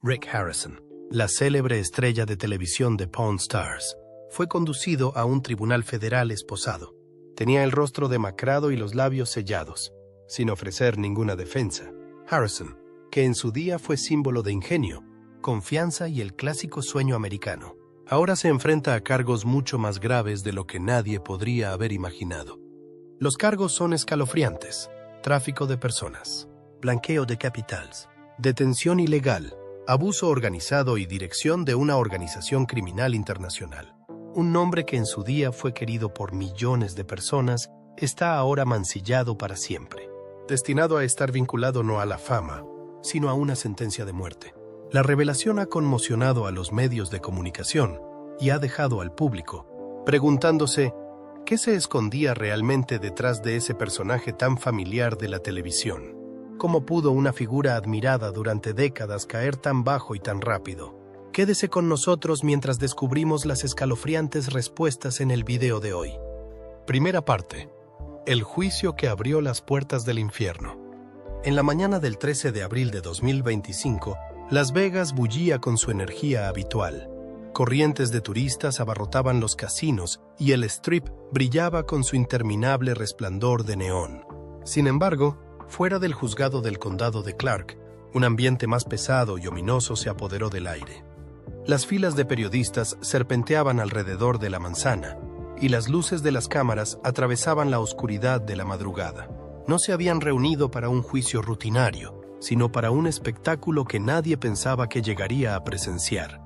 Rick Harrison, la célebre estrella de televisión de Pawn Stars, fue conducido a un tribunal federal esposado. Tenía el rostro demacrado y los labios sellados, sin ofrecer ninguna defensa. Harrison, que en su día fue símbolo de ingenio, confianza y el clásico sueño americano, ahora se enfrenta a cargos mucho más graves de lo que nadie podría haber imaginado. Los cargos son escalofriantes: tráfico de personas, blanqueo de capitales, detención ilegal, abuso organizado y dirección de una organización criminal internacional. Un nombre que en su día fue querido por millones de personas está ahora mancillado para siempre, destinado a estar vinculado no a la fama, sino a una sentencia de muerte. La revelación ha conmocionado a los medios de comunicación y ha dejado al público preguntándose qué se escondía realmente detrás de ese personaje tan familiar de la televisión. ¿Cómo pudo una figura admirada durante décadas caer tan bajo y tan rápido? Quédese con nosotros mientras descubrimos las escalofriantes respuestas en el video de hoy. Primera parte: el juicio que abrió las puertas del infierno. En la mañana del 13 de abril de 2025, Las Vegas bullía con su energía habitual. Corrientes de turistas abarrotaban los casinos y el Strip brillaba con su interminable resplandor de neón. Sin embargo, fuera del juzgado del condado de Clark, un ambiente más pesado y ominoso se apoderó del aire. Las filas de periodistas serpenteaban alrededor de la manzana, y las luces de las cámaras atravesaban la oscuridad de la madrugada. No se habían reunido para un juicio rutinario, sino para un espectáculo que nadie pensaba que llegaría a presenciar: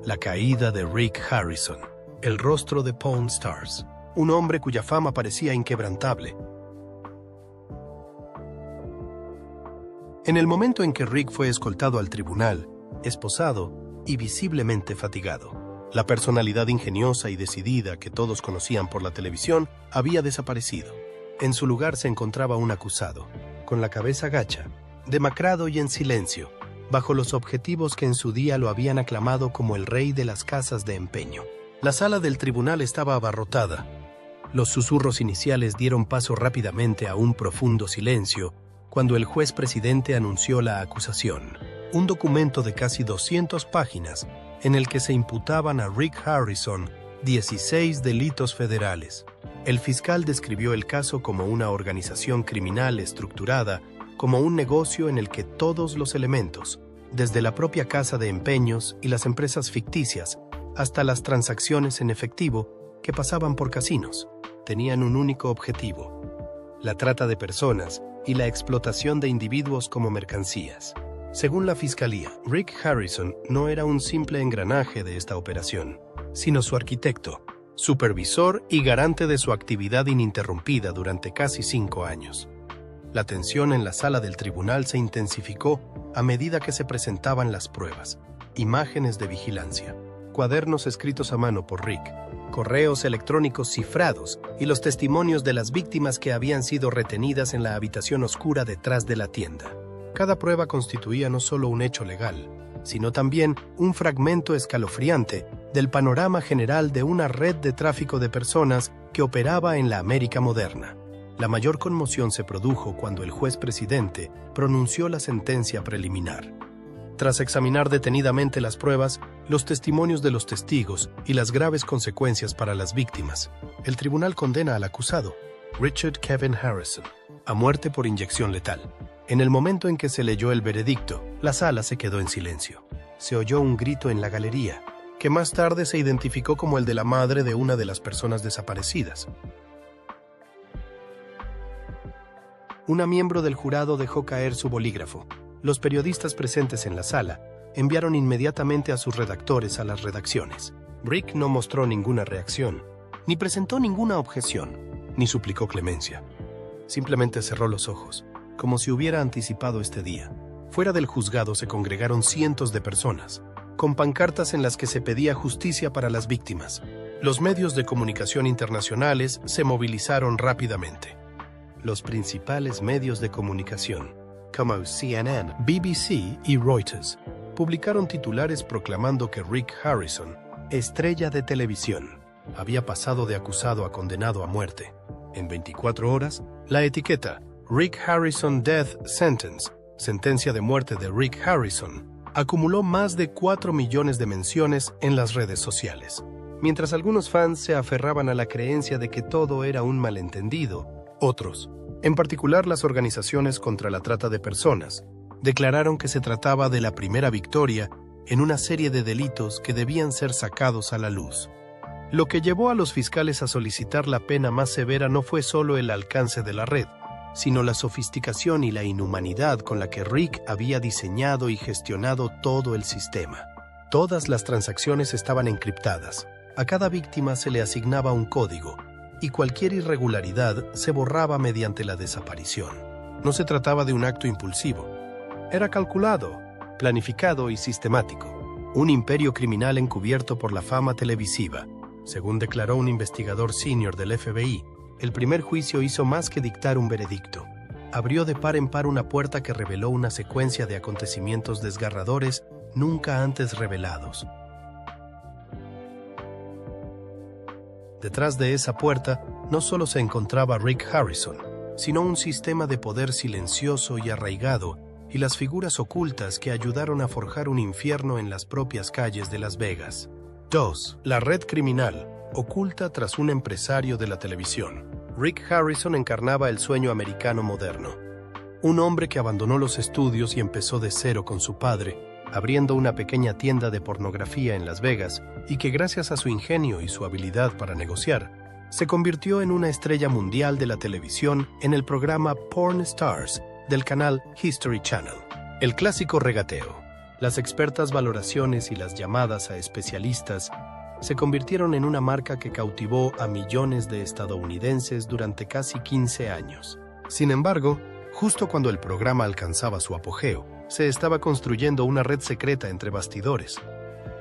la caída de Rick Harrison, el rostro de Pawn Stars, un hombre cuya fama parecía inquebrantable. En el momento en que Rick fue escoltado al tribunal, esposado y visiblemente fatigado, la personalidad ingeniosa y decidida que todos conocían por la televisión había desaparecido. En su lugar se encontraba un acusado, con la cabeza gacha, demacrado y en silencio, bajo los objetivos que en su día lo habían aclamado como el rey de las casas de empeño. La sala del tribunal estaba abarrotada. Los susurros iniciales dieron paso rápidamente a un profundo silencio cuando el juez presidente anunció la acusación, un documento de casi 200 páginas en el que se imputaban a Rick Harrison 16 delitos federales. El fiscal describió el caso como una organización criminal estructurada, como un negocio en el que todos los elementos, desde la propia casa de empeños y las empresas ficticias hasta las transacciones en efectivo que pasaban por casinos, tenían un único objetivo: la trata de personas y la explotación de individuos como mercancías. Según la fiscalía, Rick Harrison no era un simple engranaje de esta operación, sino su arquitecto, supervisor y garante de su actividad ininterrumpida durante casi 5 años. La tensión en la sala del tribunal se intensificó a medida que se presentaban las pruebas, imágenes de vigilancia, cuadernos escritos a mano por Rick, correos electrónicos cifrados y los testimonios de las víctimas que habían sido retenidas en la habitación oscura detrás de la tienda. Cada prueba constituía no solo un hecho legal, sino también un fragmento escalofriante del panorama general de una red de tráfico de personas que operaba en la América moderna. La mayor conmoción se produjo cuando el juez presidente pronunció la sentencia preliminar. Tras examinar detenidamente las pruebas, los testimonios de los testigos y las graves consecuencias para las víctimas, el tribunal condena al acusado, Richard Kevin Harrison, a muerte por inyección letal. En el momento en que se leyó el veredicto, la sala se quedó en silencio. Se oyó un grito en la galería, que más tarde se identificó como el de la madre de una de las personas desaparecidas. Una miembro del jurado dejó caer su bolígrafo. Los periodistas presentes en la sala enviaron inmediatamente a sus redactores a las redacciones. Rick no mostró ninguna reacción, ni presentó ninguna objeción, ni suplicó clemencia. Simplemente cerró los ojos, como si hubiera anticipado este día. Fuera del juzgado se congregaron cientos de personas, con pancartas en las que se pedía justicia para las víctimas. Los medios de comunicación internacionales se movilizaron rápidamente. Los principales medios de comunicación, como CNN, BBC y Reuters, publicaron titulares proclamando que Rick Harrison, estrella de televisión, había pasado de acusado a condenado a muerte. En 24 horas, la etiqueta Rick Harrison Death Sentence, sentencia de muerte de Rick Harrison, acumuló más de 4 millones de menciones en las redes sociales. Mientras algunos fans se aferraban a la creencia de que todo era un malentendido, otros, en particular las organizaciones contra la trata de personas, declararon que se trataba de la primera victoria en una serie de delitos que debían ser sacados a la luz. Lo que llevó a los fiscales a solicitar la pena más severa no fue solo el alcance de la red, sino la sofisticación y la inhumanidad con la que Rick había diseñado y gestionado todo el sistema. Todas las transacciones estaban encriptadas, a cada víctima se le asignaba un código, y cualquier irregularidad se borraba mediante la desaparición. No se trataba de un acto impulsivo. Era calculado, planificado y sistemático. Un imperio criminal encubierto por la fama televisiva. Según declaró un investigador senior del FBI, el primer juicio hizo más que dictar un veredicto. Abrió de par en par una puerta que reveló una secuencia de acontecimientos desgarradores nunca antes revelados. Detrás de esa puerta no solo se encontraba Rick Harrison, sino un sistema de poder silencioso y arraigado y las figuras ocultas que ayudaron a forjar un infierno en las propias calles de Las Vegas. 2. La red criminal, oculta tras un empresario de la televisión. Rick Harrison encarnaba el sueño americano moderno. Un hombre que abandonó los estudios y empezó de cero con su padre, abriendo una pequeña tienda de pornografía en Las Vegas, y que gracias a su ingenio y su habilidad para negociar, se convirtió en una estrella mundial de la televisión en el programa Porn Stars del canal History Channel. El clásico regateo, las expertas valoraciones y las llamadas a especialistas se convirtieron en una marca que cautivó a millones de estadounidenses durante casi 15 años. Sin embargo, justo cuando el programa alcanzaba su apogeo, se estaba construyendo una red secreta entre bastidores.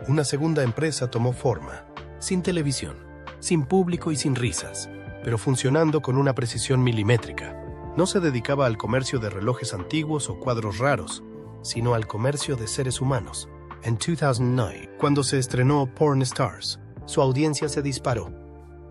Una segunda empresa tomó forma, sin televisión, sin público y sin risas, pero funcionando con una precisión milimétrica. No se dedicaba al comercio de relojes antiguos o cuadros raros, sino al comercio de seres humanos. En 2009, cuando se estrenó Porn Stars, su audiencia se disparó.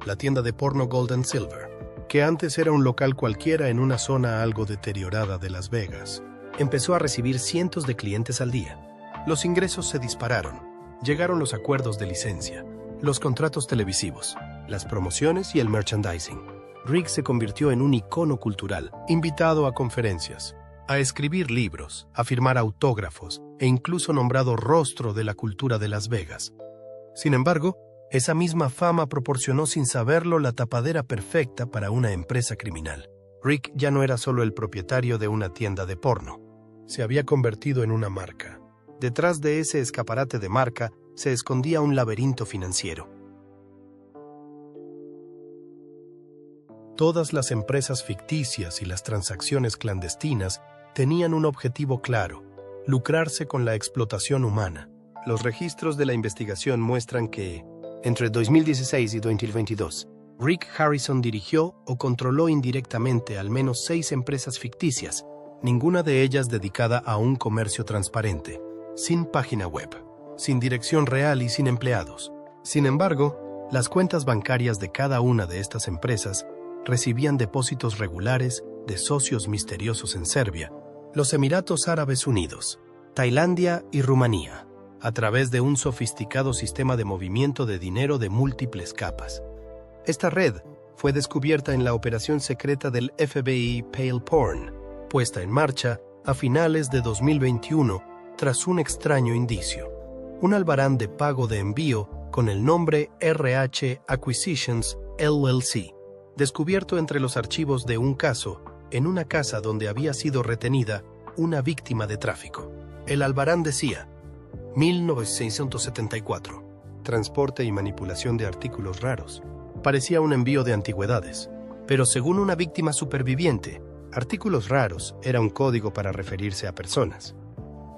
La tienda de porno Gold & Silver, que antes era un local cualquiera en una zona algo deteriorada de Las Vegas, empezó a recibir cientos de clientes al día. Los ingresos se dispararon. Llegaron los acuerdos de licencia, los contratos televisivos, las promociones y el merchandising. Rick se convirtió en un icono cultural, invitado a conferencias, a escribir libros, a firmar autógrafos e incluso nombrado rostro de la cultura de Las Vegas. Sin embargo, esa misma fama proporcionó sin saberlo la tapadera perfecta para una empresa criminal. Rick ya no era solo el propietario de una tienda de porno. Se había convertido en una marca. Detrás de ese escaparate de marca se escondía un laberinto financiero. Todas las empresas ficticias y las transacciones clandestinas tenían un objetivo claro: lucrarse con la explotación humana. Los registros de la investigación muestran que, entre 2016 y 2022, Rick Harrison dirigió o controló indirectamente al menos 6 empresas ficticias, ninguna de ellas dedicada a un comercio transparente, sin página web, sin dirección real y sin empleados. Sin embargo, las cuentas bancarias de cada una de estas empresas recibían depósitos regulares de socios misteriosos en Serbia, los Emiratos Árabes Unidos, Tailandia y Rumanía, a través de un sofisticado sistema de movimiento de dinero de múltiples capas. Esta red fue descubierta en la operación secreta del FBI Pale Porn, puesta en marcha a finales de 2021 tras un extraño indicio: un albarán de pago de envío con el nombre RH Acquisitions LLC, descubierto entre los archivos de un caso en una casa donde había sido retenida una víctima de tráfico. El albarán decía: 1974, transporte y manipulación de artículos raros. Parecía un envío de antigüedades, pero según una víctima superviviente, artículos raros era un código para referirse a personas.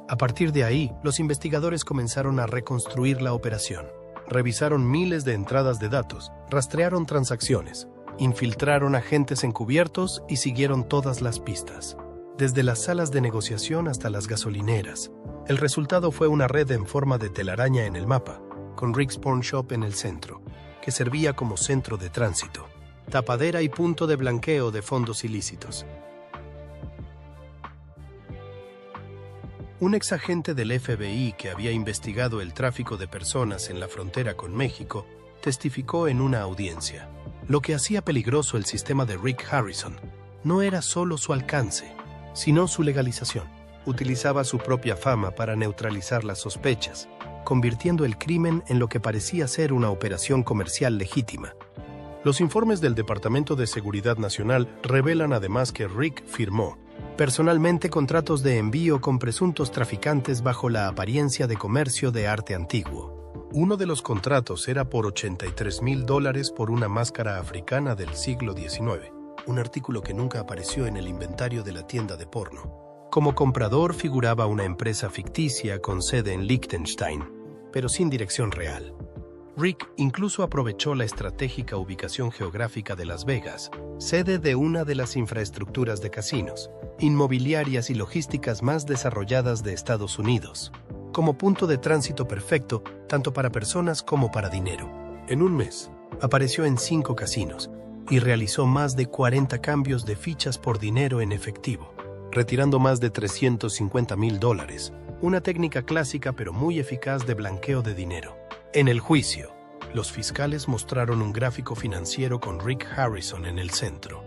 A partir de ahí, los investigadores comenzaron a reconstruir la operación. Revisaron miles de entradas de datos, rastrearon transacciones, infiltraron agentes encubiertos y siguieron todas las pistas, desde las salas de negociación hasta las gasolineras. El resultado fue una red en forma de telaraña en el mapa, con Rick's Porn Shop en el centro, que servía como centro de tránsito, tapadera y punto de blanqueo de fondos ilícitos. Un exagente del FBI que había investigado el tráfico de personas en la frontera con México testificó en una audiencia. Lo que hacía peligroso el sistema de Rick Harrison no era solo su alcance, sino su legalización. Utilizaba su propia fama para neutralizar las sospechas, convirtiendo el crimen en lo que parecía ser una operación comercial legítima. Los informes del Departamento de Seguridad Nacional revelan además que Rick firmó personalmente contratos de envío con presuntos traficantes bajo la apariencia de comercio de arte antiguo. Uno de los contratos era por $83,000 por una máscara africana del siglo XIX, un artículo que nunca apareció en el inventario de la tienda de porno. Como comprador figuraba una empresa ficticia con sede en Liechtenstein, pero sin dirección real. Rick incluso aprovechó la estratégica ubicación geográfica de Las Vegas, sede de una de las infraestructuras de casinos, inmobiliarias y logísticas más desarrolladas de Estados Unidos, como punto de tránsito perfecto tanto para personas como para dinero. En un mes, apareció en 5 casinos y realizó más de 40 cambios de fichas por dinero en efectivo, retirando más de $350,000, una técnica clásica pero muy eficaz de blanqueo de dinero. En el juicio, los fiscales mostraron un gráfico financiero con Rick Harrison en el centro.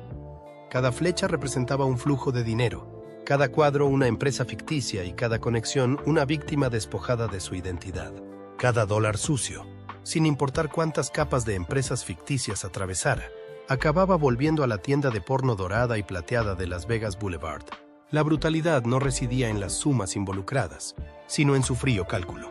Cada flecha representaba un flujo de dinero, cada cuadro una empresa ficticia y cada conexión una víctima despojada de su identidad. Cada dólar sucio, sin importar cuántas capas de empresas ficticias atravesara, acababa volviendo a la tienda de porno dorada y plateada de Las Vegas Boulevard. La brutalidad no residía en las sumas involucradas, sino en su frío cálculo.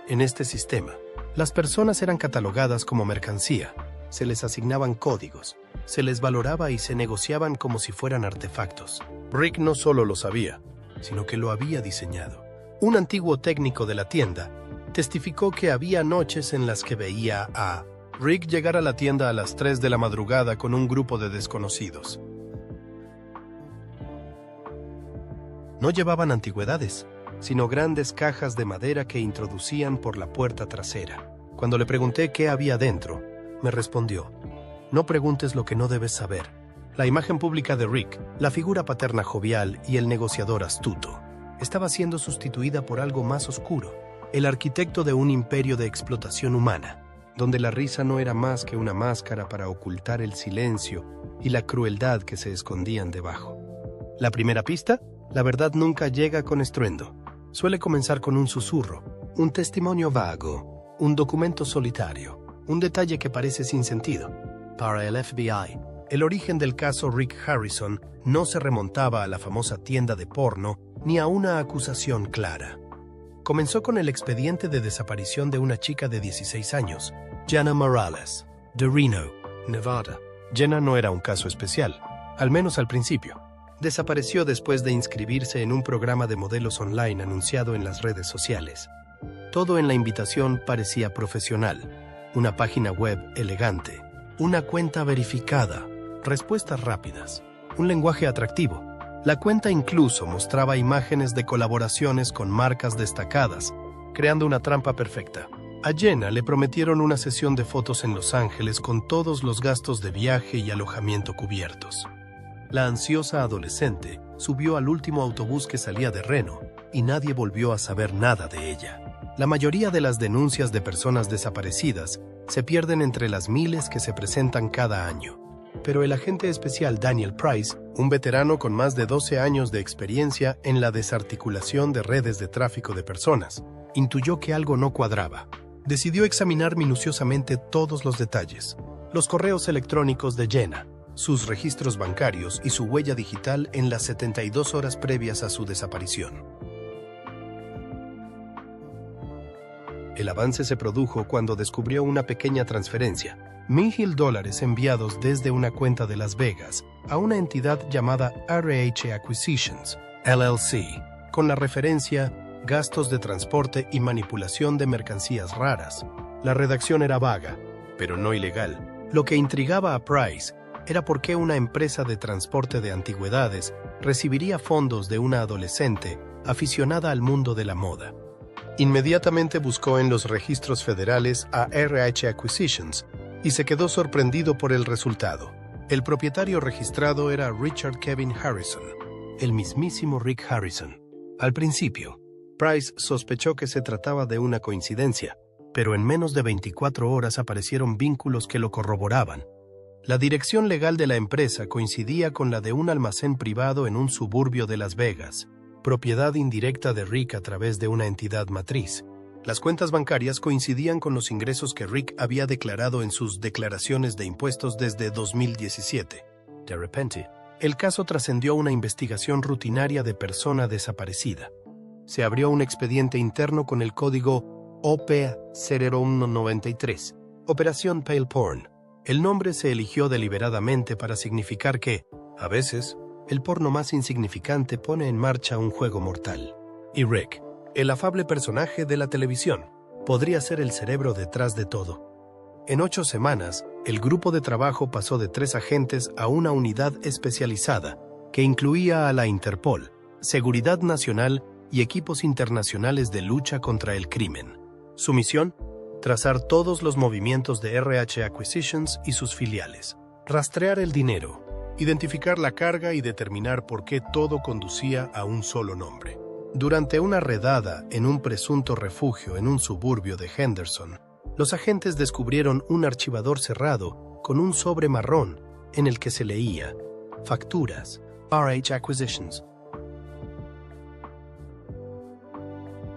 En este sistema, las personas eran catalogadas como mercancía, se les asignaban códigos, se les valoraba y se negociaban como si fueran artefactos. Rick no solo lo sabía, sino que lo había diseñado. Un antiguo técnico de la tienda testificó que había noches en las que veía a Rick llegar a la tienda a las 3 de la madrugada con un grupo de desconocidos. No llevaban antigüedades, sino grandes cajas de madera que introducían por la puerta trasera. Cuando le pregunté qué había dentro, me respondió: no preguntes lo que no debes saber. La imagen pública de Rick, la figura paterna jovial y el negociador astuto, estaba siendo sustituida por algo más oscuro, el arquitecto de un imperio de explotación humana, donde la risa no era más que una máscara para ocultar el silencio y la crueldad que se escondían debajo. La primera pista: la verdad nunca llega con estruendo. Suele comenzar con un susurro, un testimonio vago, un documento solitario, un detalle que parece sin sentido. Para el FBI, el origen del caso Rick Harrison no se remontaba a la famosa tienda de porno ni a una acusación clara. Comenzó con el expediente de desaparición de una chica de 16 años, Jenna Morales, de Reno, Nevada. Jenna no era un caso especial, al menos al principio. Desapareció después de inscribirse en un programa de modelos online anunciado en las redes sociales. Todo en la invitación parecía profesional. Una página web elegante, una cuenta verificada, respuestas rápidas, un lenguaje atractivo. La cuenta incluso mostraba imágenes de colaboraciones con marcas destacadas, creando una trampa perfecta. A Jenna le prometieron una sesión de fotos en Los Ángeles con todos los gastos de viaje y alojamiento cubiertos. La ansiosa adolescente subió al último autobús que salía de Reno y nadie volvió a saber nada de ella. La mayoría de las denuncias de personas desaparecidas se pierden entre las miles que se presentan cada año. Pero el agente especial Daniel Price, un veterano con más de 12 años de experiencia en la desarticulación de redes de tráfico de personas, intuyó que algo no cuadraba. Decidió examinar minuciosamente todos los detalles: los correos electrónicos de Jenna, sus registros bancarios y su huella digital en las 72 horas previas a su desaparición. El avance se produjo cuando descubrió una pequeña transferencia, $1,000 enviados desde una cuenta de Las Vegas a una entidad llamada RH Acquisitions, LLC, con la referencia gastos de transporte y manipulación de mercancías raras. La redacción era vaga, pero no ilegal. Lo que intrigaba a Price era por qué una empresa de transporte de antigüedades recibiría fondos de una adolescente aficionada al mundo de la moda. Inmediatamente buscó en los registros federales a RH Acquisitions y se quedó sorprendido por el resultado. El propietario registrado era Richard Kevin Harrison, el mismísimo Rick Harrison. Al principio, Price sospechó que se trataba de una coincidencia, pero en menos de 24 horas aparecieron vínculos que lo corroboraban. La dirección legal de la empresa coincidía con la de un almacén privado en un suburbio de Las Vegas, propiedad indirecta de Rick a través de una entidad matriz. Las cuentas bancarias coincidían con los ingresos que Rick había declarado en sus declaraciones de impuestos desde 2017. De repente, el caso trascendió a una investigación rutinaria de persona desaparecida. Se abrió un expediente interno con el código OP-0193, Operación Pale Porn. El nombre se eligió deliberadamente para significar que, a veces, el porno más insignificante pone en marcha un juego mortal. Y Rick, el afable personaje de la televisión, podría ser el cerebro detrás de todo. En 8 semanas, el grupo de trabajo pasó de 3 agentes a una unidad especializada que incluía a la Interpol, Seguridad Nacional y equipos internacionales de lucha contra el crimen. Su misión: trazar todos los movimientos de RH Acquisitions y sus filiales, rastrear el dinero, identificar la carga y determinar por qué todo conducía a un solo nombre. Durante una redada en un presunto refugio en un suburbio de Henderson, los agentes descubrieron un archivador cerrado con un sobre marrón en el que se leía Facturas, RH Acquisitions.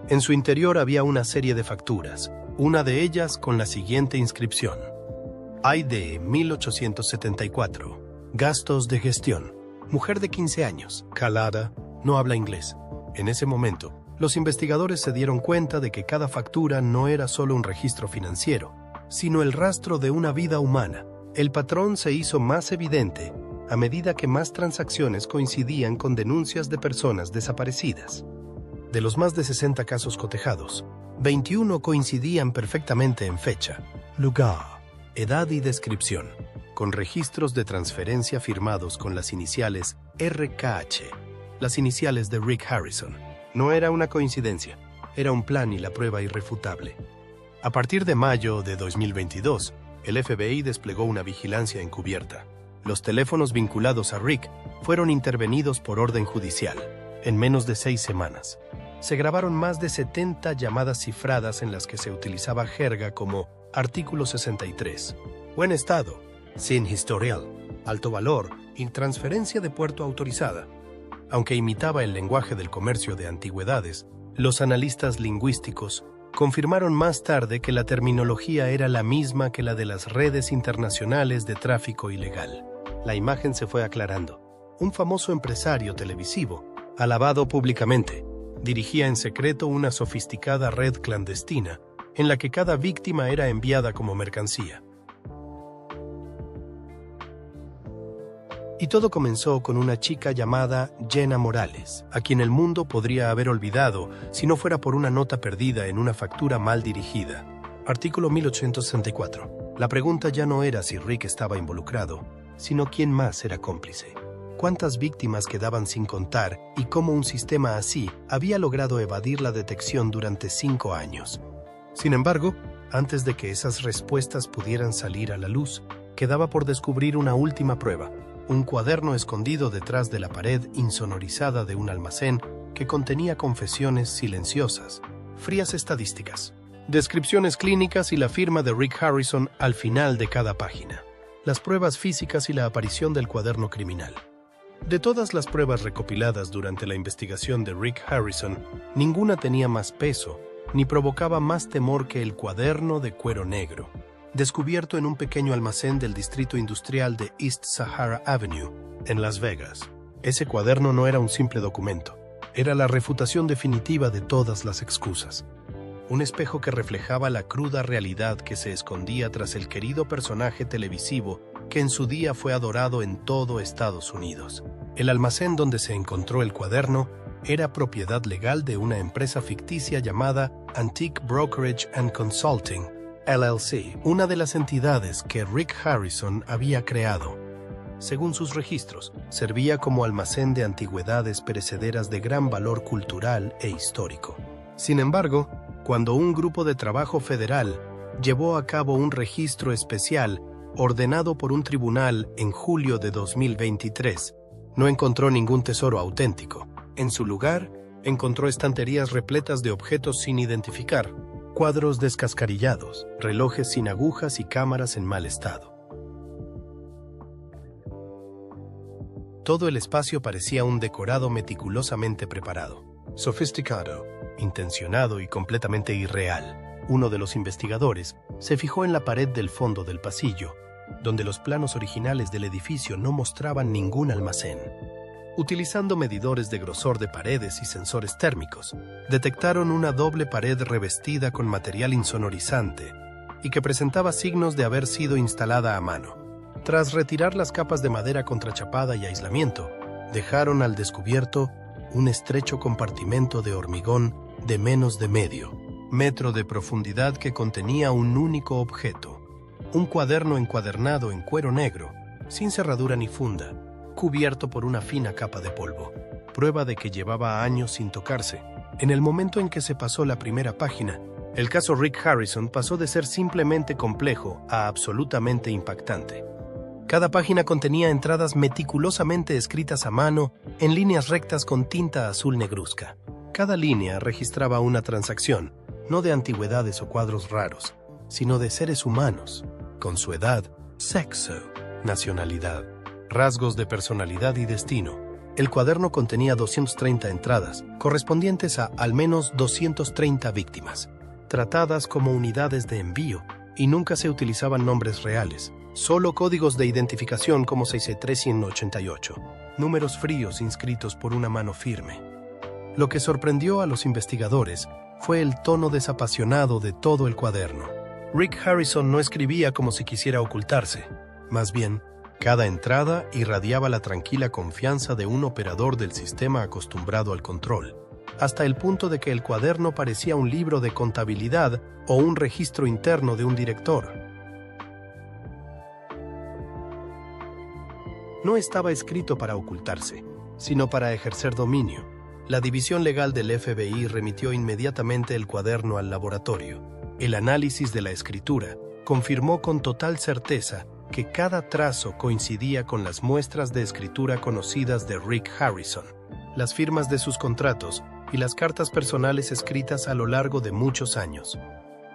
En su interior había una serie de facturas, una de ellas con la siguiente inscripción: ID 1874, gastos de gestión, mujer de 15 años, calada, no habla inglés. En ese momento, los investigadores se dieron cuenta de que cada factura no era solo un registro financiero, sino el rastro de una vida humana. El patrón se hizo más evidente a medida que más transacciones coincidían con denuncias de personas desaparecidas. De los más de 60 casos cotejados, 21 coincidían perfectamente en fecha, lugar, edad y descripción, con registros de transferencia firmados con las iniciales RKH, las iniciales de Rick Harrison. No era una coincidencia, era un plan y la prueba irrefutable. A partir de mayo de 2022, el FBI desplegó una vigilancia encubierta. Los teléfonos vinculados a Rick fueron intervenidos por orden judicial, en menos de 6 semanas. Se grabaron más de 70 llamadas cifradas en las que se utilizaba jerga como artículo 63, buen estado, sin historial, alto valor y transferencia de puerto autorizada. Aunque imitaba el lenguaje del comercio de antigüedades, los analistas lingüísticos confirmaron más tarde que la terminología era la misma que la de las redes internacionales de tráfico ilegal. La imagen se fue aclarando. Un famoso empresario televisivo, alabado públicamente, dirigía en secreto una sofisticada red clandestina en la que cada víctima era enviada como mercancía. Y todo comenzó con una chica llamada Jenna Morales, a quien el mundo podría haber olvidado si no fuera por una nota perdida en una factura mal dirigida. Artículo 1864. La pregunta ya no era si Rick estaba involucrado, sino quién más era cómplice. ¿Cuántas víctimas quedaban sin contar y cómo un sistema así había logrado evadir la detección durante 5 años? Sin embargo, antes de que esas respuestas pudieran salir a la luz, quedaba por descubrir una última prueba. Un cuaderno escondido detrás de la pared insonorizada de un almacén que contenía confesiones silenciosas, frías estadísticas, descripciones clínicas y la firma de Rick Harrison al final de cada página. Las pruebas físicas y la aparición del cuaderno criminal. De todas las pruebas recopiladas durante la investigación de Rick Harrison, ninguna tenía más peso ni provocaba más temor que el cuaderno de cuero negro, descubierto en un pequeño almacén del distrito industrial de East Sahara Avenue, en Las Vegas. Ese cuaderno no era un simple documento, era la refutación definitiva de todas las excusas. Un espejo que reflejaba la cruda realidad que se escondía tras el querido personaje televisivo que en su día fue adorado en todo Estados Unidos. El almacén donde se encontró el cuaderno era propiedad legal de una empresa ficticia llamada Antique Brokerage and Consulting, LLC, una de las entidades que Rick Harrison había creado. Según sus registros, servía como almacén de antigüedades perecederas de gran valor cultural e histórico. Sin embargo, cuando un grupo de trabajo federal llevó a cabo un registro especial ordenado por un tribunal en julio de 2023, no encontró ningún tesoro auténtico. En su lugar, Encontró estanterías repletas de objetos sin identificar, cuadros descascarillados, relojes sin agujas y cámaras en mal estado. Todo el espacio parecía un decorado meticulosamente preparado, sofisticado, intencionado y completamente irreal. Uno de los investigadores se fijó en la pared del fondo del pasillo, donde los planos originales del edificio no mostraban ningún almacén. Utilizando medidores de grosor de paredes y sensores térmicos, detectaron una doble pared revestida con material insonorizante y que presentaba signos de haber sido instalada a mano. Tras retirar las capas de madera contrachapada y aislamiento, dejaron al descubierto un estrecho compartimento de hormigón de menos de medio metro de profundidad que contenía un único objeto, un cuaderno encuadernado en cuero negro, sin cerradura ni funda, cubierto por una fina capa de polvo, prueba de que llevaba años sin tocarse. En el momento en que se pasó la primera página, el caso Rick Harrison pasó de ser simplemente complejo a absolutamente impactante. Cada página contenía entradas meticulosamente escritas a mano en líneas rectas con tinta azul negruzca. Cada línea registraba una transacción, no de antigüedades o cuadros raros, sino de seres humanos, con su edad, sexo, nacionalidad, rasgos de personalidad y destino. El cuaderno contenía 230 entradas, correspondientes a al menos 230 víctimas, tratadas como unidades de envío, y nunca se utilizaban nombres reales, solo códigos de identificación como 63188, números fríos inscritos por una mano firme. Lo que sorprendió a los investigadores fue el tono desapasionado de todo el cuaderno. Rick Harrison no escribía como si quisiera ocultarse. Más bien, cada entrada irradiaba la tranquila confianza de un operador del sistema acostumbrado al control, hasta el punto de que el cuaderno parecía un libro de contabilidad o un registro interno de un director. No estaba escrito para ocultarse, sino para ejercer dominio. La división legal del FBI remitió inmediatamente el cuaderno al laboratorio. El análisis de la escritura confirmó con total certeza que cada trazo coincidía con las muestras de escritura conocidas de Rick Harrison, las firmas de sus contratos y las cartas personales escritas a lo largo de muchos años.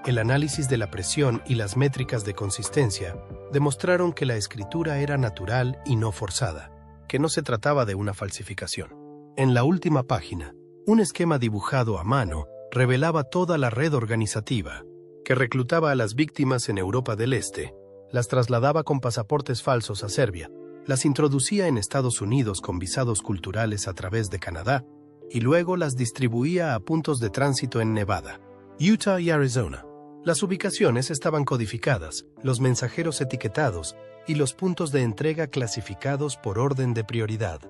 El análisis de la presión y las métricas de consistencia demostraron que la escritura era natural y no forzada, que no se trataba de una falsificación. En la última página, un esquema dibujado a mano revelaba toda la red organizativa, que reclutaba a las víctimas en Europa del Este, las trasladaba con pasaportes falsos a Serbia, las introducía en Estados Unidos con visados culturales a través de Canadá, y luego las distribuía a puntos de tránsito en Nevada, Utah y Arizona. Las ubicaciones estaban codificadas, los mensajeros etiquetados y los puntos de entrega clasificados por orden de prioridad.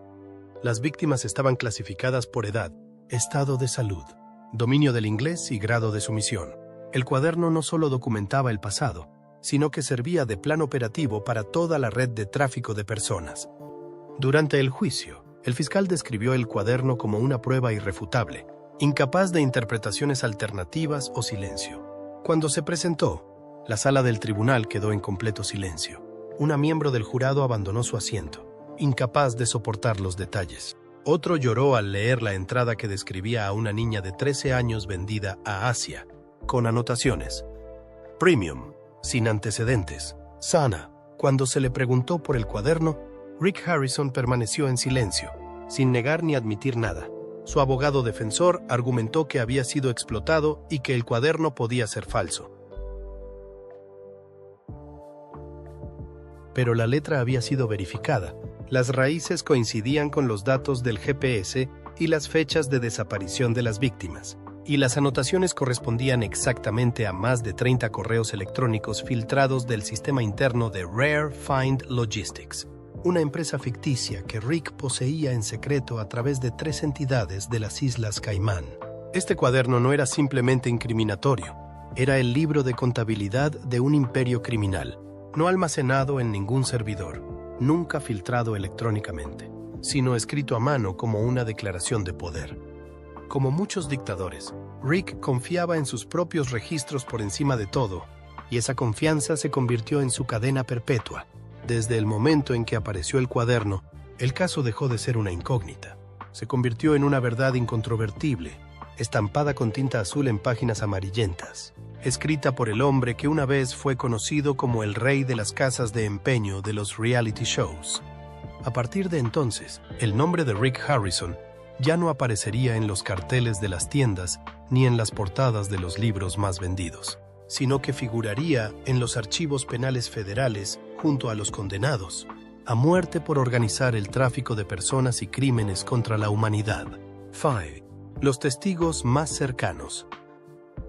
Las víctimas estaban clasificadas por edad, estado de salud, dominio del inglés y grado de sumisión. El cuaderno no solo documentaba el pasado, sino que servía de plan operativo para toda la red de tráfico de personas. Durante el juicio, el fiscal describió el cuaderno como una prueba irrefutable, incapaz de interpretaciones alternativas o silencio. Cuando se presentó, la sala del tribunal quedó en completo silencio. Una miembro del jurado abandonó su asiento, incapaz de soportar los detalles. Otro lloró al leer la entrada que describía a una niña de 13 años vendida a Asia, con anotaciones. Premium, sin antecedentes, sana. Cuando se le preguntó por el cuaderno, Rick Harrison permaneció en silencio, sin negar ni admitir nada. Su abogado defensor argumentó que había sido explotado y que el cuaderno podía ser falso. Pero la letra había sido verificada. Las raíces coincidían con los datos del GPS y las fechas de desaparición de las víctimas, y las anotaciones correspondían exactamente a más de 30 correos electrónicos filtrados del sistema interno de Rare Find Logistics, una empresa ficticia que Rick poseía en secreto a través de 3 entidades de las Islas Caimán. Este cuaderno no era simplemente incriminatorio, era el libro de contabilidad de un imperio criminal, no almacenado en ningún servidor, nunca filtrado electrónicamente, sino escrito a mano como una declaración de poder. Como muchos dictadores, Rick confiaba en sus propios registros por encima de todo, y esa confianza se convirtió en su cadena perpetua. Desde el momento en que apareció el cuaderno, el caso dejó de ser una incógnita. se convirtió en una verdad incontrovertible, estampada con tinta azul en páginas amarillentas, escrita por el hombre que una vez fue conocido como el rey de las casas de empeño de los reality shows. A partir de entonces, el nombre de Rick Harrison ya no aparecería en los carteles de las tiendas ni en las portadas de los libros más vendidos, sino que figuraría en los archivos penales federales junto a los condenados a muerte por organizar el tráfico de personas y crímenes contra la humanidad. 5. Los testigos más cercanos.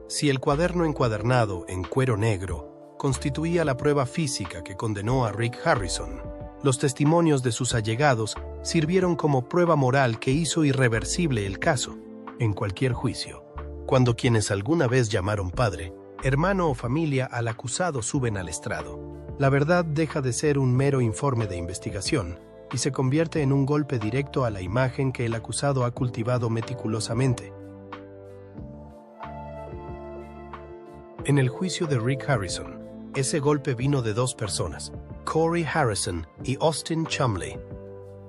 Si el cuaderno encuadernado en cuero negro constituía la prueba física que condenó a Rick Harrison, los testimonios de sus allegados sirvieron como prueba moral que hizo irreversible el caso en cualquier juicio. Cuando quienes alguna vez llamaron padre, hermano o familia al acusado suben al estrado, la verdad deja de ser un mero informe de investigación y se convierte en un golpe directo a la imagen que el acusado ha cultivado meticulosamente. En el juicio de Rick Harrison, ese golpe vino de dos personas, Corey Harrison y Austin Chumley.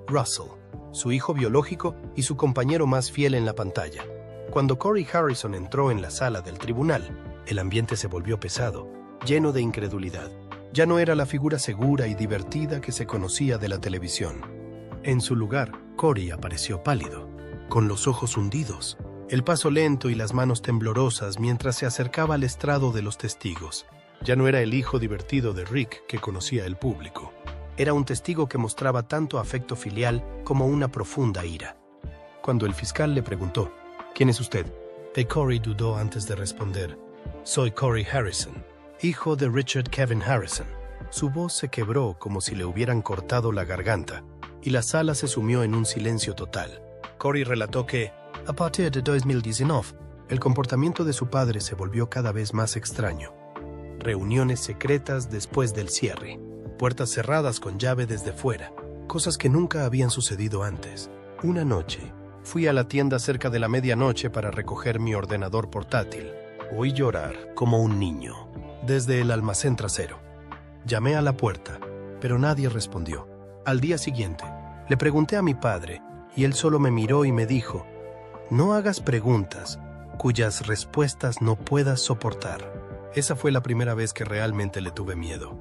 Russell, su hijo biológico y su compañero más fiel en la pantalla. Cuando Corey Harrison entró en la sala del tribunal, el ambiente se volvió pesado, lleno de incredulidad. Ya no era la figura segura y divertida que se conocía de la televisión. En su lugar, Corey apareció pálido, con los ojos hundidos, el paso lento y las manos temblorosas mientras se acercaba al estrado de los testigos. Ya no era el hijo divertido de Rick que conocía el público. Era un testigo que mostraba tanto afecto filial como una profunda ira. Cuando el fiscal le preguntó, ¿quién es usted?, Corey dudó antes de responder, soy Corey Harrison, hijo de Richard Kevin Harrison. Su voz se quebró como si le hubieran cortado la garganta, y la sala se sumió en un silencio total. Corey relató que, a partir de 2019, el comportamiento de su padre se volvió cada vez más extraño. Reuniones secretas después del cierre, puertas cerradas con llave desde fuera, cosas que nunca habían sucedido antes. Una noche, fui a la tienda cerca de la medianoche para recoger mi ordenador portátil. Oí llorar como un niño desde el almacén trasero. Llamé a la puerta, pero nadie respondió. Al día siguiente, le pregunté a mi padre, y él solo me miró y me dijo, no hagas preguntas cuyas respuestas no puedas soportar. Esa fue la primera vez que realmente le tuve miedo.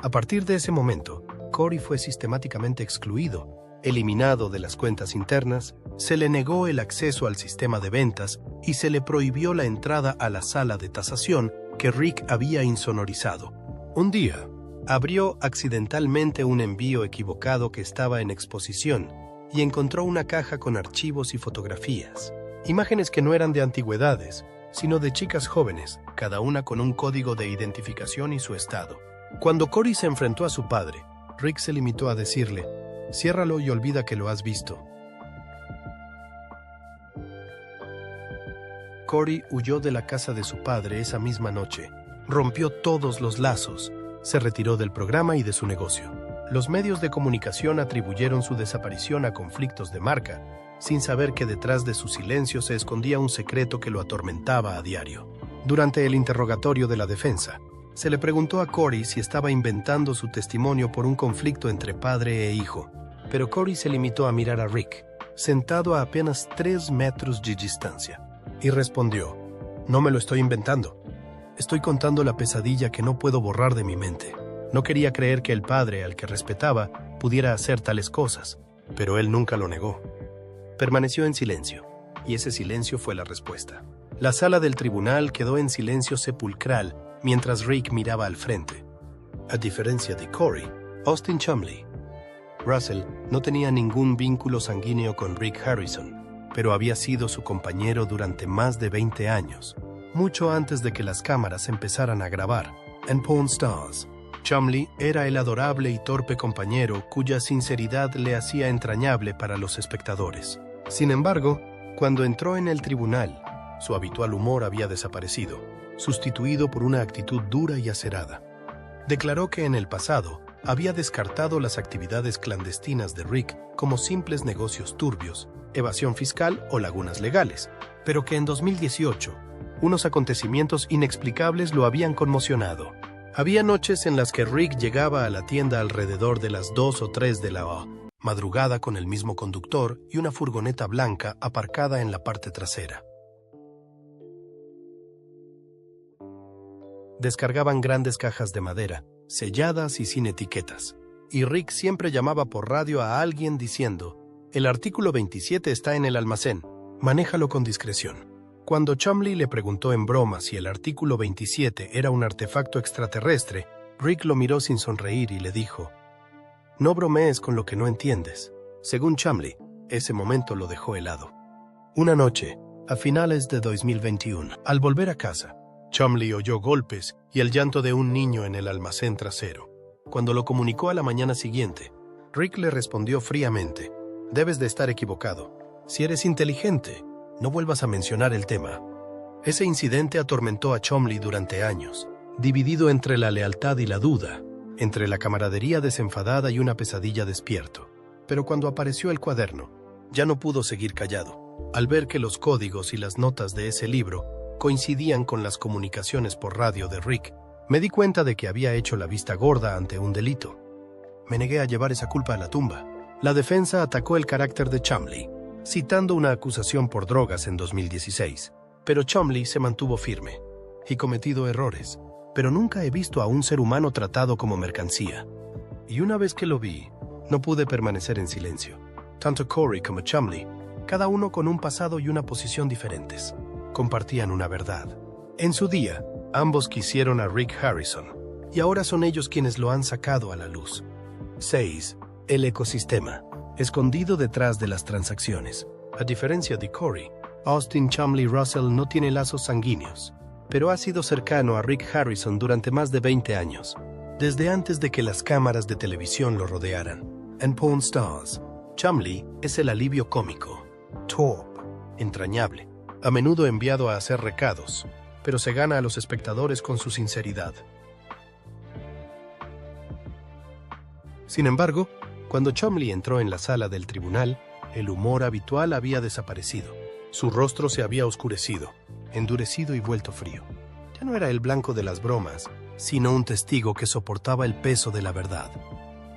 A partir de ese momento, Corey fue sistemáticamente excluido, eliminado de las cuentas internas, se le negó el acceso al sistema de ventas y se le prohibió la entrada a la sala de tasación que Rick había insonorizado. Un día, abrió accidentalmente un envío equivocado que estaba en exposición y encontró una caja con archivos y fotografías. Imágenes que no eran de antigüedades, sino de chicas jóvenes, cada una con un código de identificación y su estado. Cuando Corey se enfrentó a su padre, Rick se limitó a decirle, ciérralo y olvida que lo has visto. Corey huyó de la casa de su padre esa misma noche, rompió todos los lazos, se retiró del programa y de su negocio. Los medios de comunicación atribuyeron su desaparición a conflictos de marca, sin saber que detrás de su silencio se escondía un secreto que lo atormentaba a diario. Durante el interrogatorio de la defensa, se le preguntó a Corey si estaba inventando su testimonio por un conflicto entre padre e hijo, pero Corey se limitó a mirar a Rick, sentado a apenas 3 metros de distancia, y respondió, no me lo estoy inventando. Estoy contando la pesadilla que no puedo borrar de mi mente. No quería creer que el padre, al que respetaba, pudiera hacer tales cosas, pero él nunca lo negó. Permaneció en silencio, y ese silencio fue la respuesta. La sala del tribunal quedó en silencio sepulcral mientras Rick miraba al frente. A diferencia de Corey, Austin Chumley, Russell no tenía ningún vínculo sanguíneo con Rick Harrison, pero había sido su compañero durante más de 20 años, mucho antes de que las cámaras empezaran a grabar. En Pawn Stars, Chumley era el adorable y torpe compañero cuya sinceridad le hacía entrañable para los espectadores. Sin embargo, cuando entró en el tribunal, su habitual humor había desaparecido, sustituido por una actitud dura y acerada. Declaró que en el pasado había descartado las actividades clandestinas de Rick como simples negocios turbios, evasión fiscal o lagunas legales, pero que en 2018, unos acontecimientos inexplicables lo habían conmocionado. Había noches en las que Rick llegaba a la tienda alrededor de las 2 o 3 de la madrugada con el mismo conductor y una furgoneta blanca aparcada en la parte trasera. Descargaban grandes cajas de madera, selladas y sin etiquetas. Y Rick siempre llamaba por radio a alguien diciendo: «El artículo 27 está en el almacén. Manéjalo con discreción». Cuando Chumlee le preguntó en broma si el artículo 27 era un artefacto extraterrestre, Rick lo miró sin sonreír y le dijo: «No bromees con lo que no entiendes». Según Chumlee, ese momento lo dejó helado. Una noche, a finales de 2021, al volver a casa, Chumlee oyó golpes y el llanto de un niño en el almacén trasero. Cuando lo comunicó a la mañana siguiente, Rick le respondió fríamente: «Debes de estar equivocado. Si eres inteligente, no vuelvas a mencionar el tema». Ese incidente atormentó a Chumlee durante años, dividido entre la lealtad y la duda, entre la camaradería desenfadada y una pesadilla despierto. Pero cuando apareció el cuaderno, ya no pudo seguir callado. Al ver que los códigos y las notas de ese libro coincidían con las comunicaciones por radio de Rick, me di cuenta de que había hecho la vista gorda ante un delito. Me negué a llevar esa culpa a la tumba. La defensa atacó el carácter de Chumlee, citando una acusación por drogas en 2016. Pero Chumlee se mantuvo firme. «He cometido errores, pero nunca he visto a un ser humano tratado como mercancía». Y una vez que lo vi, no pude permanecer en silencio. Tanto Corey como Chumlee, cada uno con un pasado y una posición diferentes, compartían una verdad. En su día, ambos quisieron a Rick Harrison, y ahora son ellos quienes lo han sacado a la luz. 6. El ecosistema, escondido detrás de las transacciones. A diferencia de Corey, Austin Chumlee Russell no tiene lazos sanguíneos, pero ha sido cercano a Rick Harrison durante más de 20 años, desde antes de que las cámaras de televisión lo rodearan. En Pawn Stars, Chumlee es el alivio cómico, torpe, entrañable, a menudo enviado a hacer recados, pero se gana a los espectadores con su sinceridad. Sin embargo, cuando Chumlee entró en la sala del tribunal, el humor habitual había desaparecido. Su rostro se había oscurecido, endurecido y vuelto frío. Ya no era el blanco de las bromas, sino un testigo que soportaba el peso de la verdad.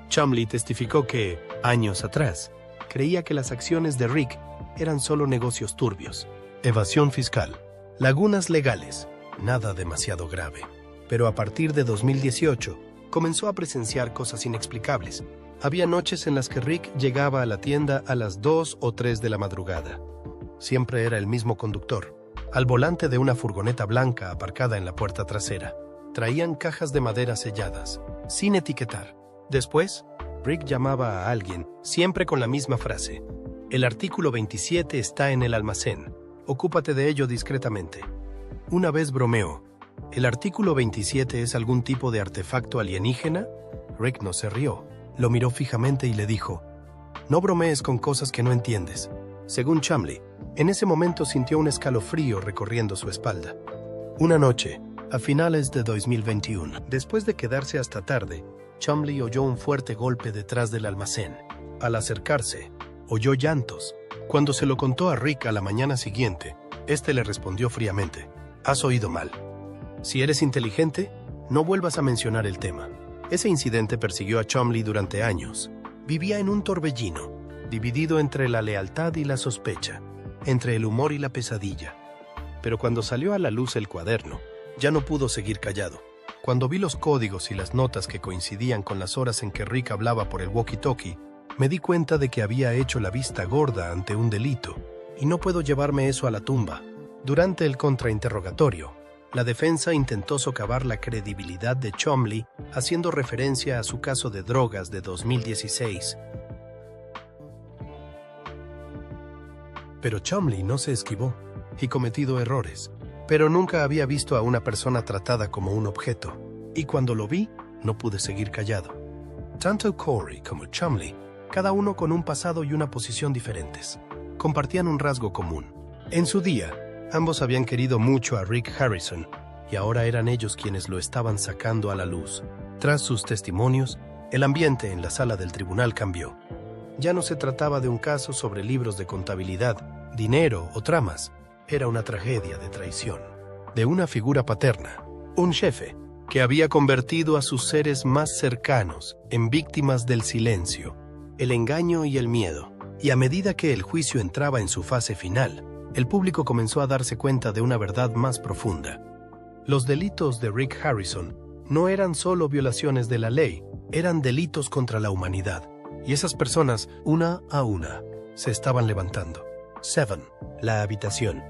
Chumlee testificó que, años atrás, creía que las acciones de Rick eran solo negocios turbios, evasión fiscal, lagunas legales, nada demasiado grave. Pero a partir de 2018, comenzó a presenciar cosas inexplicables. Había noches en las que Rick llegaba a la tienda a las 2 o 3 de la madrugada. Siempre era el mismo conductor, al volante de una furgoneta blanca aparcada en la puerta trasera. Traían cajas de madera selladas, sin etiquetar. Después, Rick llamaba a alguien, siempre con la misma frase: «El artículo 27 está en el almacén. Ocúpate de ello discretamente». Una vez bromeó: «¿El artículo 27 es algún tipo de artefacto alienígena?». Rick no se rió, lo miró fijamente y le dijo: «No bromees con cosas que no entiendes». Según Chumlee, en ese momento sintió un escalofrío recorriendo su espalda. Una noche, a finales de 2021, después de quedarse hasta tarde, Chumlee oyó un fuerte golpe detrás del almacén. Al acercarse, oyó llantos. Cuando se lo contó a Rick a la mañana siguiente, este le respondió fríamente: «Has oído mal. Si eres inteligente, no vuelvas a mencionar el tema». Ese incidente persiguió a Chumlee durante años. Vivía en un torbellino, dividido entre la lealtad y la sospecha, entre el humor y la pesadilla. Pero cuando salió a la luz el cuaderno, ya no pudo seguir callado. Cuando vi los códigos y las notas que coincidían con las horas en que Rick hablaba por el walkie-talkie, me di cuenta de que había hecho la vista gorda ante un delito, y no puedo llevarme eso a la tumba. Durante el contrainterrogatorio, la defensa intentó socavar la credibilidad de Chumlee haciendo referencia a su caso de drogas de 2016. Pero Chumlee no se esquivó y cometido errores, pero nunca había visto a una persona tratada como un objeto, y cuando lo vi, no pude seguir callado. Tanto Corey como Chumlee, cada uno con un pasado y una posición diferentes, compartían un rasgo común. En su día, ambos habían querido mucho a Rick Harrison, y ahora eran ellos quienes lo estaban sacando a la luz. Tras sus testimonios, el ambiente en la sala del tribunal cambió. Ya no se trataba de un caso sobre libros de contabilidad, dinero o tramas. Era una tragedia de traición, de una figura paterna, un jefe que había convertido a sus seres más cercanos en víctimas del silencio. el engaño y el miedo. Y a medida que el juicio entraba en su fase final, el público comenzó a darse cuenta de una verdad más profunda. Los delitos de Rick Harrison no eran solo violaciones de la ley, eran delitos contra la humanidad. Y esas personas, una a una, se estaban levantando. 7. La habitación.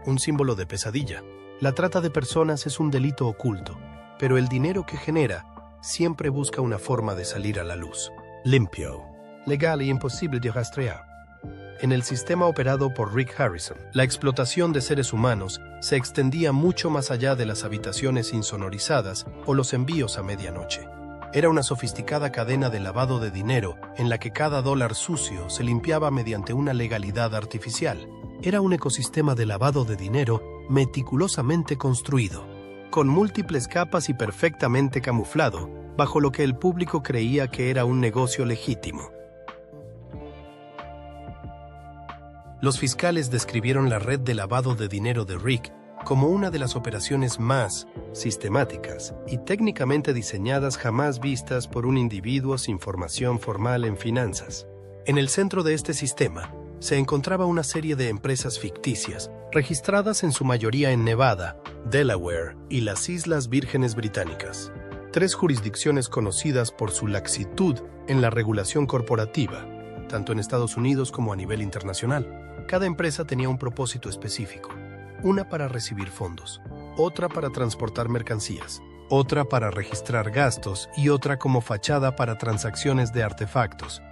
Un símbolo de pesadilla. La trata de personas es un delito oculto, pero el dinero que genera siempre busca una forma de salir a la luz. Limpio. Legal y imposible de rastrear. En el sistema operado por Rick Harrison, la explotación de seres humanos se extendía mucho más allá de las habitaciones insonorizadas o los envíos a medianoche. Era una sofisticada cadena de lavado de dinero en la que cada dólar sucio se limpiaba mediante una legalidad artificial. Era un ecosistema de lavado de dinero meticulosamente construido, con múltiples capas y perfectamente camuflado, bajo lo que el público creía que era un negocio legítimo. Los fiscales describieron la red de lavado de dinero de Rick como una de las operaciones más sistemáticas y técnicamente diseñadas jamás vistas por un individuo sin formación formal en finanzas. En el centro de este sistema se encontraba una serie de empresas ficticias, registradas en su mayoría en Nevada, Delaware y las Islas Vírgenes Británicas. 3 jurisdicciones conocidas por su laxitud en la regulación corporativa, tanto en Estados Unidos como a nivel internacional. Cada empresa tenía un propósito específico. Una para recibir fondos, otra para transportar mercancías, otra para registrar gastos y otra como fachada para transacciones de artefactos.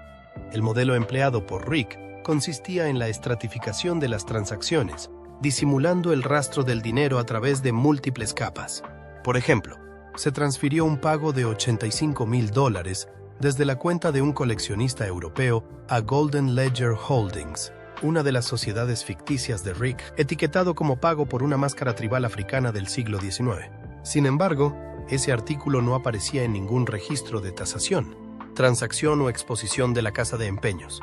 El modelo empleado por Rick consistía en la estratificación de las transacciones, disimulando el rastro del dinero a través de múltiples capas. Por ejemplo, se transfirió un pago de $85,000 desde la cuenta de un coleccionista europeo a Golden Ledger Holdings, una de las sociedades ficticias de Rick, etiquetado como pago por una máscara tribal africana del siglo XIX. Sin embargo, ese artículo no aparecía en ningún registro de tasación, transacción o exposición de la casa de empeños.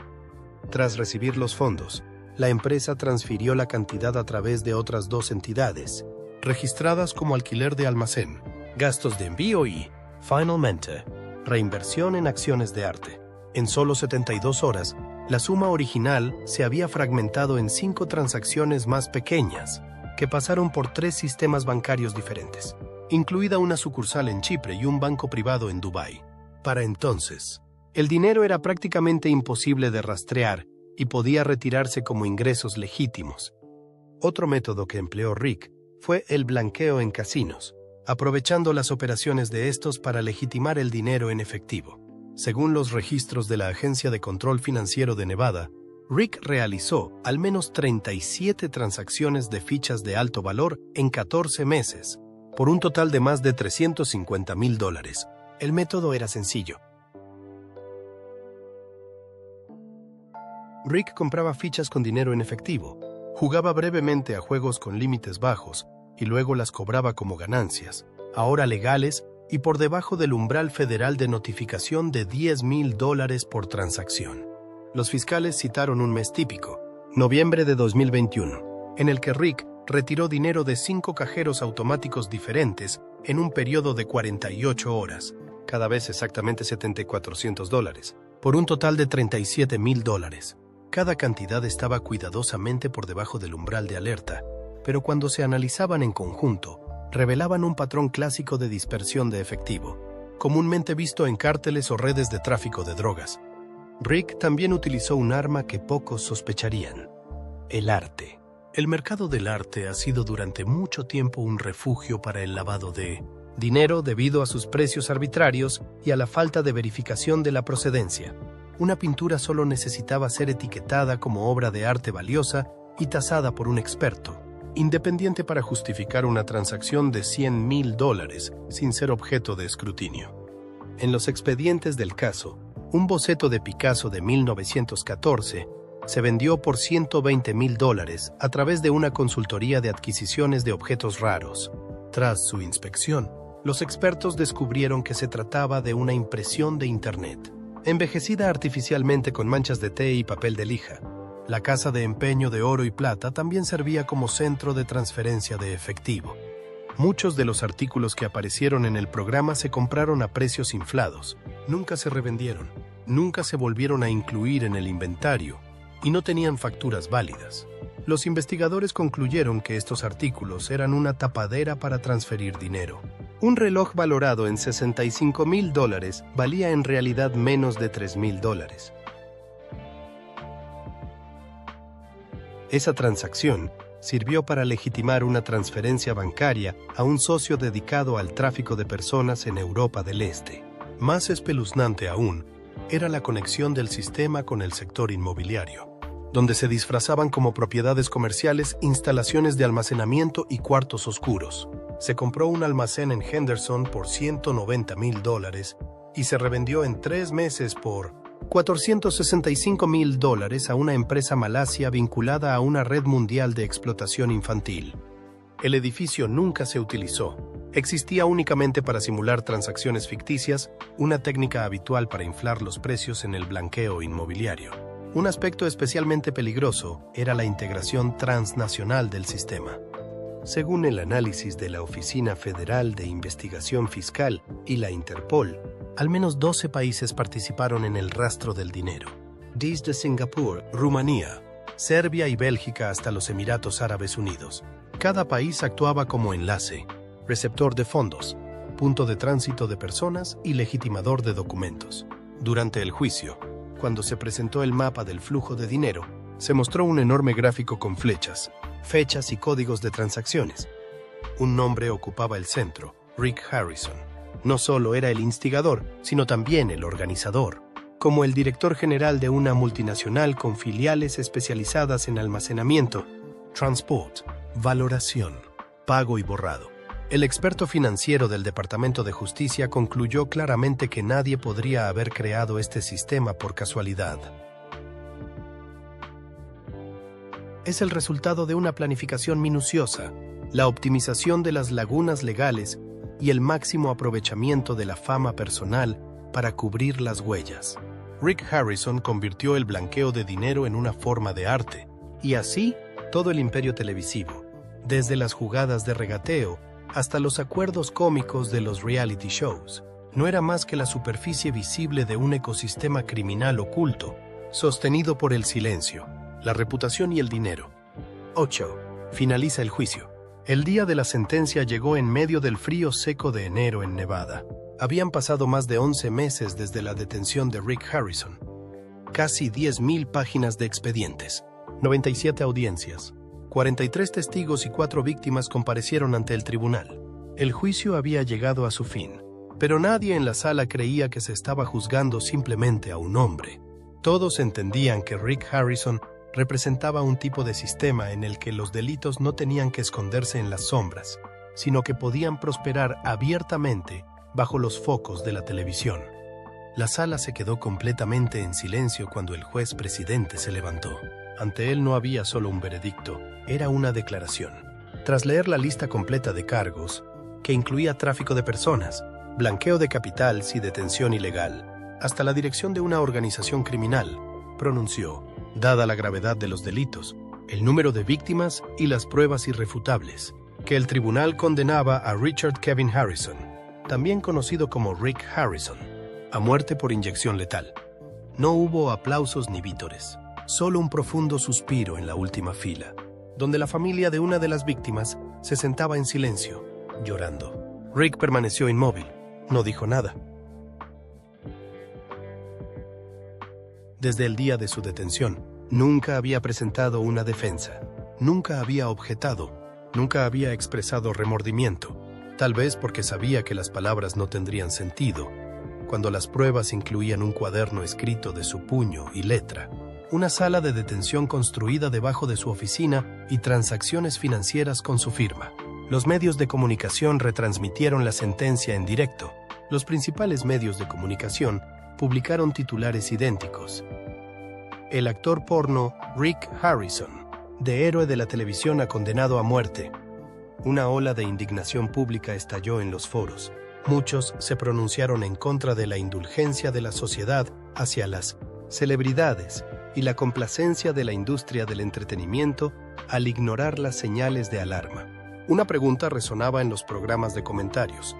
Tras recibir los fondos, la empresa transfirió la cantidad a través de otras 2 entidades, registradas como alquiler de almacén, gastos de envío y, finalmente, reinversión en acciones de arte. En solo 72 horas, la suma original se había fragmentado en 5 transacciones más pequeñas, que pasaron por 3 sistemas bancarios diferentes, incluida una sucursal en Chipre y un banco privado en Dubái. Para entonces, el dinero era prácticamente imposible de rastrear y podía retirarse como ingresos legítimos. Otro método que empleó Rick fue el blanqueo en casinos, aprovechando las operaciones de estos para legitimar el dinero en efectivo. Según los registros de la Agencia de Control Financiero de Nevada, Rick realizó al menos 37 transacciones de fichas de alto valor en 14 meses, por un total de más de $350,000. El método era sencillo. Rick compraba fichas con dinero en efectivo, jugaba brevemente a juegos con límites bajos y luego las cobraba como ganancias, ahora legales y por debajo del umbral federal de notificación de $10,000 por transacción. Los fiscales citaron un mes típico, noviembre de 2021, en el que Rick retiró dinero de 5 cajeros automáticos diferentes en un periodo de 48 horas, cada vez exactamente $7,400, por un total de $37,000. Cada cantidad estaba cuidadosamente por debajo del umbral de alerta, pero cuando se analizaban en conjunto, revelaban un patrón clásico de dispersión de efectivo, comúnmente visto en cárteles o redes de tráfico de drogas. Rick también utilizó un arma que pocos sospecharían: el arte. El mercado del arte ha sido durante mucho tiempo un refugio para el lavado de dinero debido a sus precios arbitrarios y a la falta de verificación de la procedencia. Una pintura solo necesitaba ser etiquetada como obra de arte valiosa y tasada por un experto, independiente para justificar una transacción de $100,000 sin ser objeto de escrutinio. En los expedientes del caso, un boceto de Picasso de 1914 se vendió por $120,000 a través de una consultoría de adquisiciones de objetos raros. Tras su inspección, los expertos descubrieron que se trataba de una impresión de Internet, envejecida artificialmente con manchas de té y papel de lija. La casa de empeño de oro y plata también servía como centro de transferencia de efectivo. Muchos de los artículos que aparecieron en el programa se compraron a precios inflados. Nunca se revendieron. nunca se volvieron a incluir en el inventario y no tenían facturas válidas. Los investigadores concluyeron que estos artículos eran una tapadera para transferir dinero. Un reloj valorado en $65,000 valía en realidad menos de $3,000. Esa transacción sirvió para legitimar una transferencia bancaria a un socio dedicado al tráfico de personas en Europa del Este. Más espeluznante aún era la conexión del sistema con el sector inmobiliario, donde se disfrazaban como propiedades comerciales, instalaciones de almacenamiento y cuartos oscuros. Se compró un almacén en Henderson por $190,000 y se revendió en 3 meses por $465,000 a una empresa malasia vinculada a una red mundial de explotación infantil. El edificio nunca se utilizó. Existía únicamente para simular transacciones ficticias, una técnica habitual para inflar los precios en el blanqueo inmobiliario. Un aspecto especialmente peligroso era la integración transnacional del sistema. Según el análisis de la Oficina Federal de Investigación Fiscal y la Interpol, al menos 12 países participaron en el rastro del dinero. Desde Singapur, Rumanía, Serbia y Bélgica hasta los Emiratos Árabes Unidos. Cada país actuaba como enlace, receptor de fondos, punto de tránsito de personas y legitimador de documentos. Durante el juicio, cuando se presentó el mapa del flujo de dinero, se mostró un enorme gráfico con flechas, fechas y códigos de transacciones. Un nombre ocupaba el centro: Rick Harrison. No solo era el instigador, sino también el organizador. Como el director general de una multinacional con filiales especializadas en almacenamiento, transport, valoración, pago y borrado. El experto financiero del Departamento de Justicia concluyó claramente que nadie podría haber creado este sistema por casualidad. Es el resultado de una planificación minuciosa, la optimización de las lagunas legales y el máximo aprovechamiento de la fama personal para cubrir las huellas. Rick Harrison convirtió el blanqueo de dinero en una forma de arte, y así todo el imperio televisivo, desde las jugadas de regateo hasta los acuerdos cómicos de los reality shows, no era más que la superficie visible de un ecosistema criminal oculto, sostenido por el silencio, la reputación y el dinero. 8. Finaliza el juicio. El día de la sentencia llegó en medio del frío seco de enero en Nevada. Habían pasado más de 11 meses desde la detención de Rick Harrison. Casi 10,000 páginas de expedientes, 97 audiencias, 43 testigos y 4 víctimas comparecieron ante el tribunal. El juicio había llegado a su fin, pero nadie en la sala creía que se estaba juzgando simplemente a un hombre. Todos entendían que Rick Harrison representaba un tipo de sistema en el que los delitos no tenían que esconderse en las sombras, sino que podían prosperar abiertamente bajo los focos de la televisión. La sala se quedó completamente en silencio cuando el juez presidente se levantó. Ante él no había solo un veredicto, era una declaración. Tras leer la lista completa de cargos, que incluía tráfico de personas, blanqueo de capitales y detención ilegal, hasta la dirección de una organización criminal, pronunció: dada la gravedad de los delitos, el número de víctimas y las pruebas irrefutables, que el tribunal condenaba a Richard Kevin Harrison, también conocido como Rick Harrison, a muerte por inyección letal. No hubo aplausos ni vítores, solo un profundo suspiro en la última fila, donde la familia de una de las víctimas se sentaba en silencio, llorando. Rick permaneció inmóvil, no dijo nada. Desde el día de su detención, nunca había presentado una defensa, nunca había objetado, nunca había expresado remordimiento, tal vez porque sabía que las palabras no tendrían sentido, cuando las pruebas incluían un cuaderno escrito de su puño y letra, una sala de detención construida debajo de su oficina y transacciones financieras con su firma. Los medios de comunicación retransmitieron la sentencia en directo. Los principales medios de comunicación publicaron titulares idénticos. El actor porno Rick Harrison, de héroe de la televisión a condenado a muerte. Una ola de indignación pública estalló en los foros. Muchos se pronunciaron en contra de la indulgencia de la sociedad hacia las celebridades y la complacencia de la industria del entretenimiento al ignorar las señales de alarma. Una pregunta resonaba en los programas de comentarios: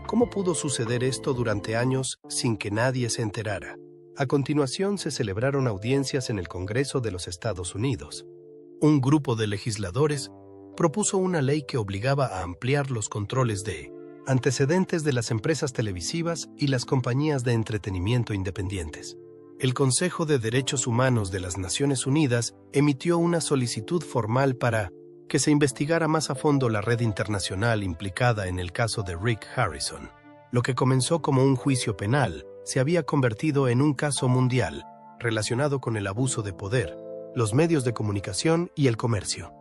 ¿cómo pudo suceder esto durante años sin que nadie se enterara? A continuación se celebraron audiencias en el Congreso de los Estados Unidos. Un grupo de legisladores propuso una ley que obligaba a ampliar los controles de antecedentes de las empresas televisivas y las compañías de entretenimiento independientes. El Consejo de Derechos Humanos de las Naciones Unidas emitió una solicitud formal para que se investigara más a fondo la red internacional implicada en el caso de Rick Harrison. Lo que comenzó como un juicio penal se había convertido en un caso mundial relacionado con el abuso de poder, los medios de comunicación y el comercio.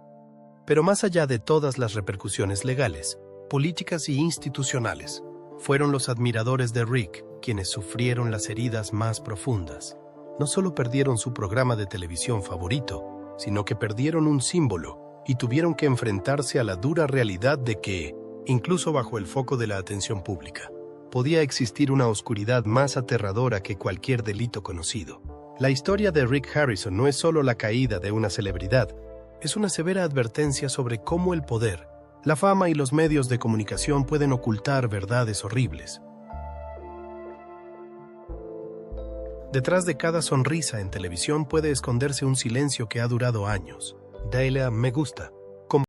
Pero más allá de todas las repercusiones legales, políticas y institucionales, fueron los admiradores de Rick quienes sufrieron las heridas más profundas. No solo perdieron su programa de televisión favorito, sino que perdieron un símbolo y tuvieron que enfrentarse a la dura realidad de que, incluso bajo el foco de la atención pública, podía existir una oscuridad más aterradora que cualquier delito conocido. La historia de Rick Harrison no es solo la caída de una celebridad, es una severa advertencia sobre cómo el poder, la fama y los medios de comunicación pueden ocultar verdades horribles. Detrás de cada sonrisa en televisión puede esconderse un silencio que ha durado años. Dale a me gusta.